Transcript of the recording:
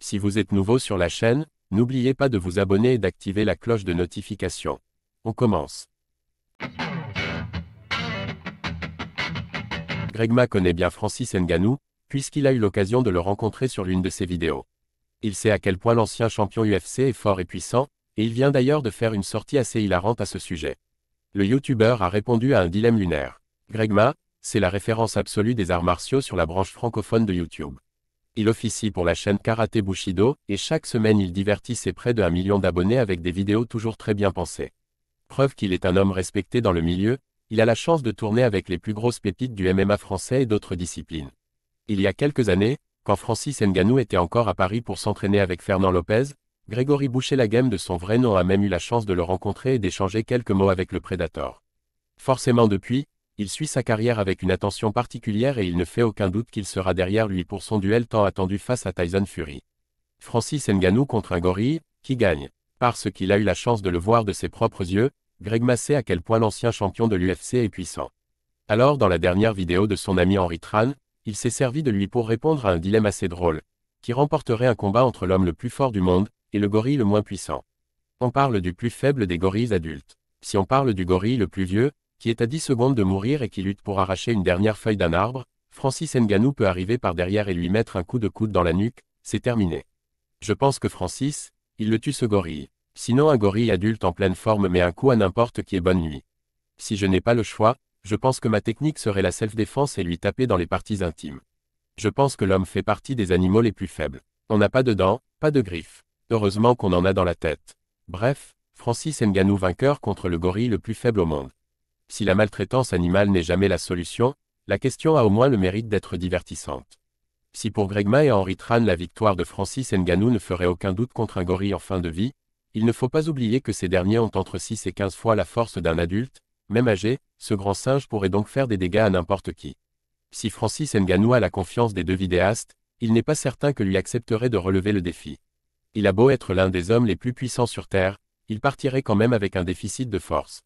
Si vous êtes nouveau sur la chaîne, n'oubliez pas de vous abonner et d'activer la cloche de notification. On commence. Gregma connaît bien Francis Ngannou, puisqu'il a eu l'occasion de le rencontrer sur l'une de ses vidéos. Il sait à quel point l'ancien champion UFC est fort et puissant, et il vient d'ailleurs de faire une sortie assez hilarante à ce sujet. Le youtubeur a répondu à un dilemme lunaire. Gregma, c'est la référence absolue des arts martiaux sur la branche francophone de YouTube. Il officie pour la chaîne Karaté Bushido, et chaque semaine il divertit ses près de 1 million d'abonnés avec des vidéos toujours très bien pensées. Preuve qu'il est un homme respecté dans le milieu, il a la chance de tourner avec les plus grosses pépites du MMA français et d'autres disciplines. Il y a quelques années, quand Francis Ngannou était encore à Paris pour s'entraîner avec Fernand Lopez, Grégory Boucher-Laguem de son vrai nom a même eu la chance de le rencontrer et d'échanger quelques mots avec le Predator. Forcément depuis, il suit sa carrière avec une attention particulière et il ne fait aucun doute qu'il sera derrière lui pour son duel tant attendu face à Tyson Fury. Francis Ngannou contre un gorille, qui gagne? Parce qu'il a eu la chance de le voir de ses propres yeux, Gregma sait à quel point l'ancien champion de l'UFC est puissant. Alors dans la dernière vidéo de son ami Henri Tran, il s'est servi de lui pour répondre à un dilemme assez drôle. Qui remporterait un combat entre l'homme le plus fort du monde et le gorille le moins puissant? On parle du plus faible des gorilles adultes. Si on parle du gorille le plus vieux, qui est à 10 secondes de mourir et qui lutte pour arracher une dernière feuille d'un arbre, Francis Ngannou peut arriver par derrière et lui mettre un coup de coude dans la nuque, c'est terminé. Je pense que Francis, il le tue ce gorille. Sinon un gorille adulte en pleine forme met un coup à n'importe qui et bonne nuit. Si je n'ai pas le choix, je pense que ma technique serait la self-défense et lui taper dans les parties intimes. Je pense que l'homme fait partie des animaux les plus faibles. On n'a pas de dents, pas de griffes. Heureusement qu'on en a dans la tête. Bref, Francis Ngannou vainqueur contre le gorille le plus faible au monde. Si la maltraitance animale n'est jamais la solution, la question a au moins le mérite d'être divertissante. Si pour Gregma et Henri Tran la victoire de Francis Ngannou ne ferait aucun doute contre un gorille en fin de vie, il ne faut pas oublier que ces derniers ont entre 6 et 15 fois la force d'un adulte, même âgé, ce grand singe pourrait donc faire des dégâts à n'importe qui. Si Francis Ngannou a la confiance des deux vidéastes, il n'est pas certain que lui accepterait de relever le défi. Il a beau être l'un des hommes les plus puissants sur Terre, il partirait quand même avec un déficit de force.